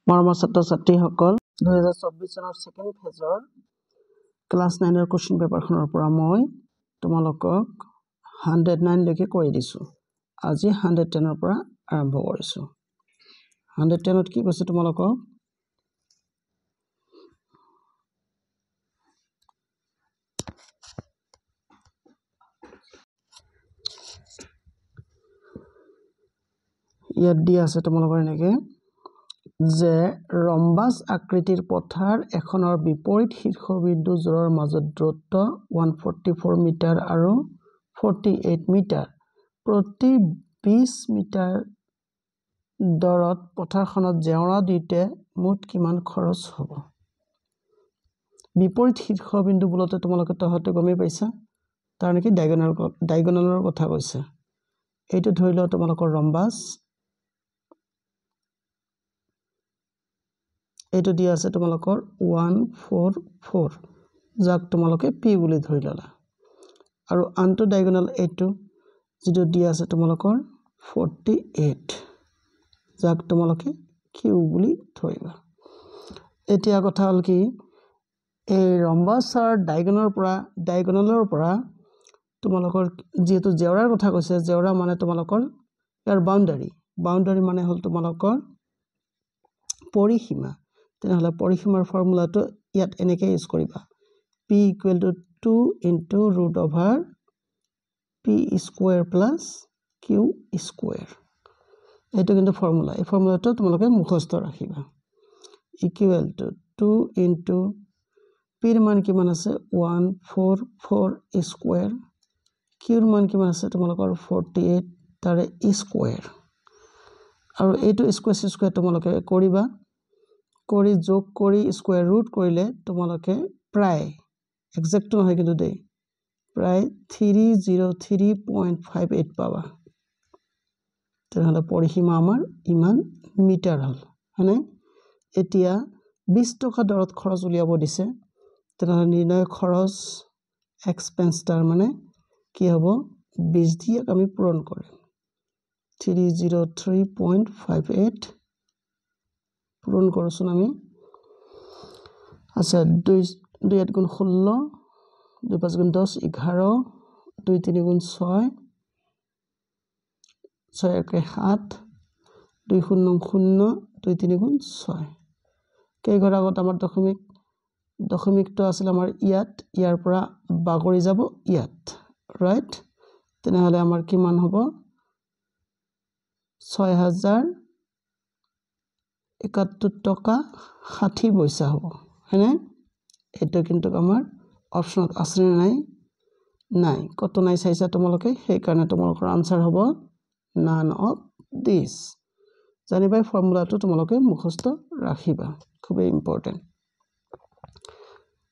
মৰমৰ ছাত্ৰ-ছাত্ৰীসকল 2024 চনৰ সেকেন্ড ফেজৰ ক্লাস 9 ৰ কোশ্চেন পেপাৰখনৰ পৰা মই তোমালোকক 109 লৈকে কৰি দিছো। আজি 110 ৰ পৰা আৰম্ভ কৰিছো। 110 ত কি কৈছে তোমালোকক? ইয়াত দিয়া আছে তোমালোকৰ এনেকে যে ৰম্বাস আকৃতিৰ পথাৰ এখনৰ বিপৰীত শীৰ্ষবিন্দু যোৰৰ মাজত দূৰত্ব 144 মিটাৰ আৰু 48 মিটাৰ প্ৰতি 20 মিটাৰ দৰত পথাৰখনত জেওৰা দিতে মুঠ কিমান খৰচ হ'ব? বিপৰীত শীৰ্ষবিন্দু বুলতে তোমালোকে তহতে গমে পাইছা তাৰ নেকি ডায়াগোনালৰ কথা কৈছে। এইটো ধৰি লও তোমালোকৰ ৰম্বাস, এইটো দিয়া আছে তোমালোকৰ 144 যাক তোমালোকে P বুলি ধৰি ললা আৰু আনটো ডায়াগোনাল এইটো যেটো দিয়া আছে তোমালোকৰ 48 যাক তোমালোকে Q বুলি ধৰিবা। এতিয়া কথা হল কি এই ৰম্বাসৰ ডায়াগোনালৰ পৰা তোমালোকৰ যেটো জেওৰাৰ কথা কৈছে, জেওৰা মানে তোমালোকৰ ইয়াৰ বাউন্ডাৰী মানে হল তোমালোকৰ পৰিসীমা। তেনেহলে পৰিসীমাৰ ফৰ্মুলাটো ইয়াত এনেকৈ ইউজ কৰিবা P = 2 * √P² + Q²। এইটো কিন্তু ফৰ্মুলা, এই ফৰ্মুলাটো তোমালোকে মুখস্থ ৰাখিবা। = 2 * P ৰ মান কিমান আছে 144 স্কয়াৰ, Q ৰ মান কিমান আছে তোমালোকৰ 48 তাৰে স্কয়াৰ আৰু এইটো স্কয়াৰ তোমালোকে কৰিবা, কৰি যোগ কৰি স্কয়াৰ ৰুট কৰিলে তোমালোকে প্ৰায় এক্সাক্ট নহয় কিন্তু দেই প্ৰায় 303.58 পাবা। তেনেহলে পৰিসীমা আমাৰ ইমান মিটাৰ হল হয়নে? এতিয়া 20 টকা দৰত খৰচ উলিয়াব দিছে, তেনেহলে নিৰ্ণয় খৰচ এক্সপেন্স তাৰ মানে কি হ'ব 20 দিয়ে আমি পূৰণ কৰিম 303.58 পূৰণ কৰছোন আমি। আচ্ছা 2 8 গুণ 16, 2 5 গুণ 10 11, 2 3 গুণ 6, 6 1 7, 2 0 0, 2 3 গুণ 6 কেই ঘৰ আগত আমাৰ দশমিকটো আছিল আমাৰ ইয়াৰ পৰা বাগৰি যাব ইয়াত, ৰাইট? তেনেহলে আমাৰ কিমান হ'ব 6071 টকা 60 পইচা হ'ব হয়নে? এইটো কিন্তু আমাৰ অপচনত আছে নাই? নাই। কত নাই চাইছা তোমালোকে? সেই কাৰণে তোমালোকৰ আনসাৰ হ'ব none of these। জানিবাই ফৰ্মুলাটো তোমালোকে মুখস্থ ৰাখিবা, খুবই ইম্পৰ্টেন্ট।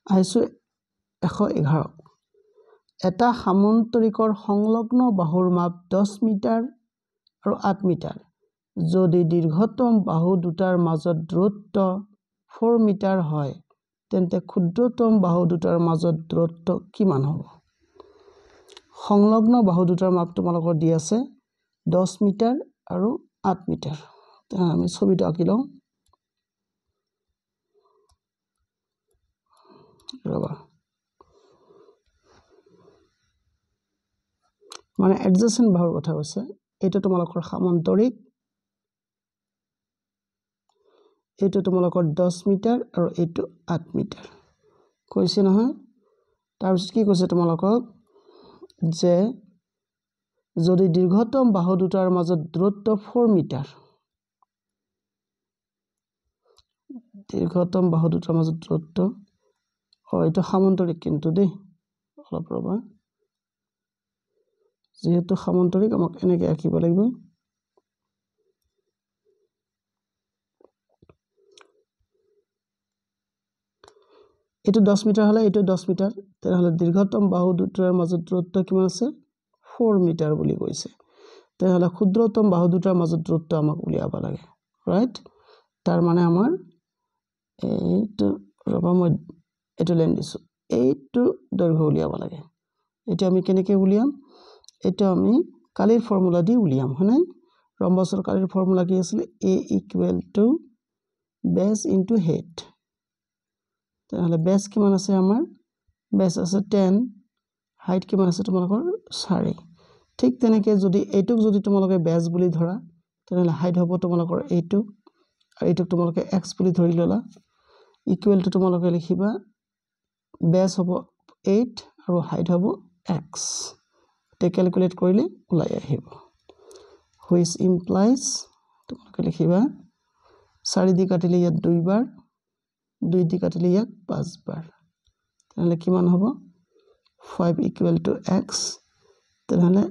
আহিছো 111। এটা সামন্তৰিকৰ সংলগ্ন বাহুৰ মাপ 10 মিটাৰ আৰু 8 মিটাৰ যদি দীৰ্ঘতম বাহু দুটাৰ মাজত দূৰত্ব 4 মিটাৰ হয় তেন্তে ক্ষুদ্ৰতম বাহু দুটাৰ মাজত দূৰত্ব কিমান হ'ব? সংলগ্ন বাহু দুটাৰ মাপ তোমালোকৰ দি আছে 10 মিটাৰ আৰু 8 মিটাৰ। আমি ছবিটো আঁকি লওঁ ৰবা, মানে এডজেসেন্ট বাহুৰ কথা কৈছে। এইটো তোমালোকৰ সামান্তৰিক, এইটো তোমালোকৰ 10 মিটাৰ আৰু এইটো 8 মিটাৰ কৈছে নহয়। তাৰপিছত কি কৈছে তোমালোকক যে যদি দীৰ্ঘতম বাহু দুটাৰ মাজত দূৰত্ব 4 মিটাৰ, দীৰ্ঘতম বাহু দুটাৰ মাজত দূৰত্ব এইটো সামান্তৰিক কিন্তু দেই, অলপ ৰবা, যেহেতু সামান্তৰিক আমাক এনেকৈ আঁকিব লাগিব। এইটো 10 মিটাৰ হলে এইটো 10 মিটাৰ, তেনেহলে দীৰ্ঘতম বাহু দুটাৰ মাজত দূৰত্ব কিমান আছে 4 মিটাৰ বুলি কৈছে। তেনেহলে ক্ষুদ্ৰতম বাহু দুটাৰ মাজত দূৰত্ব আমাক উলিয়াব লাগে, ৰাইট? তাৰ মানে আমাৰ এইটো ৰবা মই এইটো লাইন দিছো, এইটো দৈৰ্ঘ্য উলিয়াব লাগে। এটা আমি কেনেকৈ উলিয়াম? এটা আমি কালিৰ ফৰ্মুলা দি উলিয়াম হয়নে? ৰম্বাসৰ কালিৰ ফৰ্মুলা কি আছিল? A = বেছ ইনটু হেইট তেনেহ'লে বেছ কিমান আছে আমাৰ বেছ আছে 10 হাইট কিমান আছে তোমালোকৰ 4 ঠিক তেনেকৈ যদি এইটোক যদি তোমালোকে বেছ বুলি ধৰা তেনেহ'লে হাইট হ'ব তোমালোকৰ এইটো আৰু এইটোক তোমালোকে x বুলি ধৰি ল'লা ইকুৱেল টু তোমালোকে লিখিবা বেছ হ'ব 8 আৰু হাইট হ'ব x তে ক্যালকুলেট কৰিলে ওলাই আহিব which implies তোমালোকে লিখিবা 4 দি কাটিলে ইয়াত 2 বাৰ 2 দি কাটিলে ইয়াত 5 বাৰ তেনেহ'লে কিমান হ'ব 5 ইকুৱেল টু x তেনেহ'লে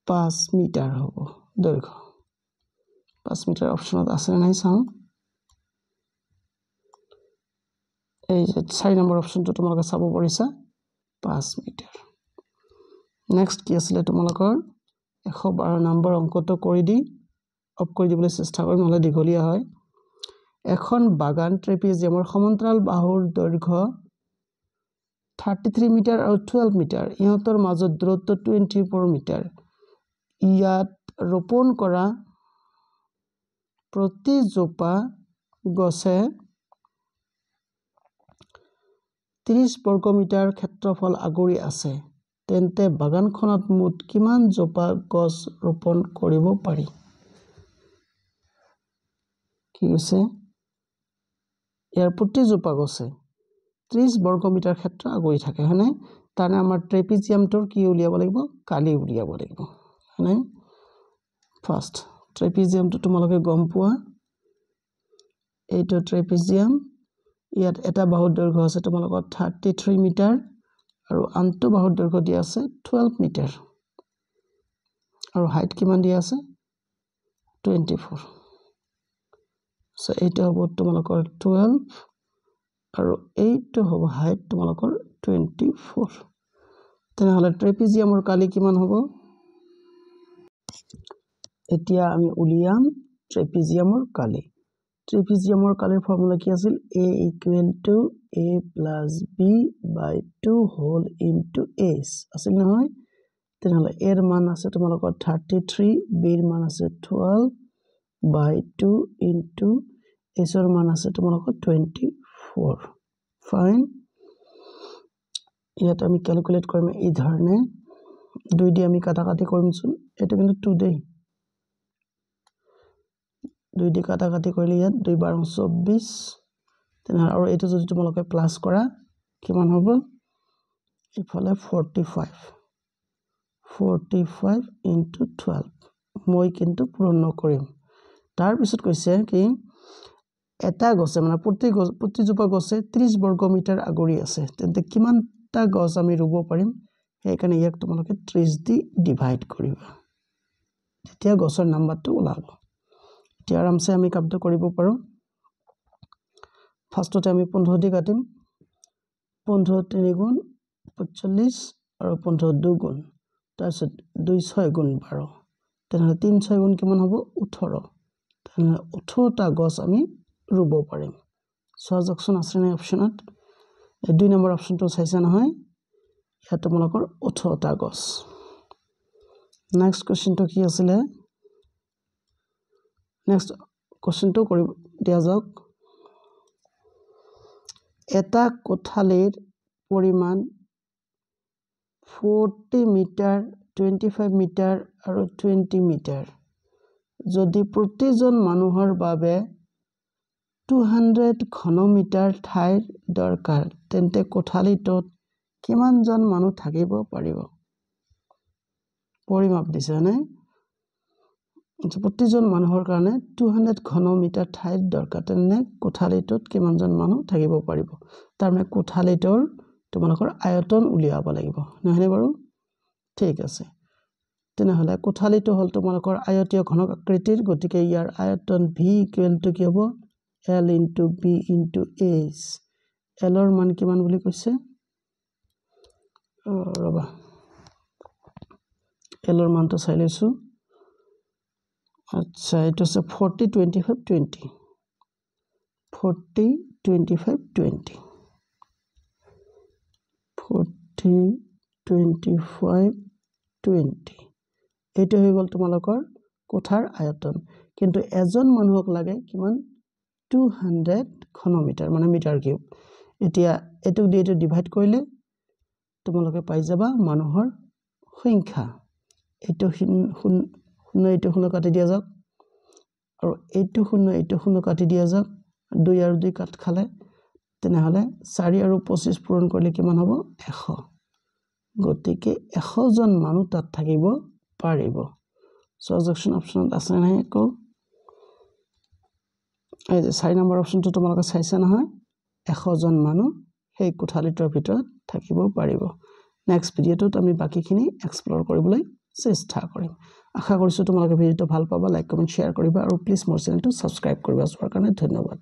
5 মিটাৰ হ'ব দৈৰ্ঘ্য 5 মিটাৰ অপচনত আছে নাই চাওঁ এই যে 4 নম্বৰ অপচনটো তোমালোকে চাব পাৰিছা 5 মিটাৰ নেক্সট কি আছিল তোমালোকৰ 112 নম্বৰ অংকটো কৰি দি অফ কৰি দিবলৈ চেষ্টা কৰিম নহলে দীঘলীয়া হয় এখন বাগান ট্ৰেপিজিয়ামৰ সমান্তৰাল বাহুৰ দৈৰ্ঘ্য 33 মিটাৰ আৰু 12 মিটাৰ ইহঁতৰ মাজত দূৰত্ব 24 মিটাৰ ইয়াত ৰোপণ কৰা প্ৰতি জোপা গছে 30 বৰ্গ মিটাৰ ক্ষেত্ৰফল আগুৰি আছে তেন্তে বাগানখনত মুঠ কিমান জোপা গছ ৰোপণ কৰিব পাৰি কি আছে ইয়াৰ প্ৰতি জোপা গছে 30 বৰ্গ মিটাৰ ক্ষেত্ৰ আগুৰি থাকে হয়নে তানে আমাৰ ট্ৰেপিজিয়ামটোৰ কি উলিয়াব লাগিব কালি উলিয়াব লাগিব হয়নে ফাৰ্স্ট ট্ৰেপিজিয়ামটো তোমালোকে গম পোৱা এইটো ট্ৰেপিজিয়াম ইয়াত এটা বাহুৰ দৈৰ্ঘ্য আছে তোমালোকৰ 33 মিটাৰ আৰু আনটো বাহুৰ দৈৰ্ঘ্য দিয়া আছে 12 মিটাৰ আৰু হাইট কিমান দিয়া আছে 24 সো এইটো হ'ব তোমালোকৰ 12 আৰু এইটো হ'ব হাইট তোমালোকৰ 24 তেনেহ'লে ট্ৰেপিজিয়ামৰ কালি কিমান হ'ব এতিয়া আমি উলিয়াম ট্ৰেপিজিয়ামৰ কালি ট্ৰেপিজিয়ামৰ কালিৰ ফৰ্মুলা কি আছিল a equal to a plus b by 2 whole into h আছিল নহয় তেনেহ'লে a ৰ মান আছে তোমালোকৰ 33 b ৰ মান আছে 12 by 2 into h ৰ মান আছে তোমালোকৰ 24 ফাইন ইয়াত আমি ক্যালকুলেট কৰিম এই ধৰণে 2 দি আমি কাটাকাটি কৰিমচোন এটা কিন্তু 2 দেই 2 দি কাটাকাটি কৰিলে ইয়াত 2 বাৰ 24 তেনেহ'লে আৰু এইটো যদি তোমালোকে প্লাস কৰা কিমান হ'ব ইফালে 45 into 12 মই কিন্তু পূৰণ নকৰিম তাৰ পিছত কৈছে কি এটা গছে মানে প্ৰতি জোপা গছে 30 বৰ্গ মিটাৰ আগুৰি আছে তেন্তে কিমানটা গছ আমি ৰুব পাৰিম সেইকাৰণে ইয়াক তোমালোকে 30 দি ডিভাইড কৰিবা তেতিয়া গছৰ নাম্বাৰটো ওলাব এতিয়া আৰামছে আমি কামটো কৰিব পাৰো ফাৰ্ষ্টতে আমি 15 দি কাটিম 15 3 গুণ 45 আৰু 15 2 গুণ তাৰপিছত 2 6 গুণ 12 তেনেহ'লে 3 6 গুণ কিমান হ'ব 18 তেনেহ'লে 18টা গছ আমি ৰুব পাৰিম সহজ অপচন আছে নাই অপচনত এই 2 নম্বৰ অপচনটো চাইছা নহয় ইয়াত তোমালোকৰ 18টা গছ নেক্সট কোৱেশ্চনটো কি আছিল নেক্সট কোৱেশ্চনটো কৰি দিয়া যাওক এটা কোঠালিৰ পৰিমাণ 40 মিটাৰ 25 মিটাৰ আৰু 20 মিটাৰ যদি প্ৰতিজন মানুহৰ বাবে 200 ঘনমিটাৰ ঠাইৰ দৰকাৰ তেন্তে কোঠালিটোত কিমানজন মানুহ থাকিব পাৰিব পৰিমাপ দিছে নে প্ৰতিজন মানুহৰ কাৰণে 200 ঘনমিটাৰ ঠাইৰ দৰকাৰ তেনে কোঠালিটোত কিমানজন মানুহ থাকিব পাৰিব তাৰ মানে কোঠালিটোৰ তোমালোকৰ আয়তন উলিয়াব লাগিব নহয়নে বাৰু ঠিক আছে তেনেহ'লে কোঠালিটো হল তোমালোকৰ আয়তীয় ঘনক আকৃতিৰ গতিকে ইয়াৰ আয়তন v ইকুৱেল টু কি হ'ব l into b into h l ৰ মান কিমান বুলি কৈছে ৰবা l ৰ মানটো চাই লৈছো আচ্ছা এটা আছে 40 25 20 40 25 20 40 25 20 এটা হৈ গল তোমালোকৰ কোঠাৰ আয়তন কিন্তু এজন মানুহক লাগে কিমান 200 ঘনমিটাৰ মানে মিটাৰ কিউব এতিয়া এটুক দি এটু ডিভাইড কৰিলে তোমালোকে পাই যাবা মানুহৰ সংখ্যা এটু শূন্য এটু শূন্য কাটি দিয়া যাওক আৰু এটু শূন্য কাটি দিয়া যাওক 2 আৰু 2 কাট খালে তেনেহলে 4 আৰু 25 পূৰণ কৰিলে কিমান হ'ব 100 গতিকে 100 জন মানুহ তাত থাকিব পাৰিব সাবজেকশন অপশনত আছে নাই কো এই যে 4 নম্বৰ অপশনটো তোমালোকে চাইছা নহয় 100 জন মানুহ সেই কোঠালিটোৰ ভিতৰত থাকিব পাৰিব নেক্সট ভিডিঅ'টোত আমি বাকিখিনি এক্সপ্লোৰ কৰিবলৈ চেষ্টা কৰিম আশা কৰিছো তোমালোকে ভিডিঅ'টো ভাল পাবা লাইক কমেন্ট শেয়াৰ কৰিবা আৰু প্লিজ মোৰ চেনেলটো সাবস্ক্ৰাইব কৰিবা সবৰ কাৰণে ধন্যবাদ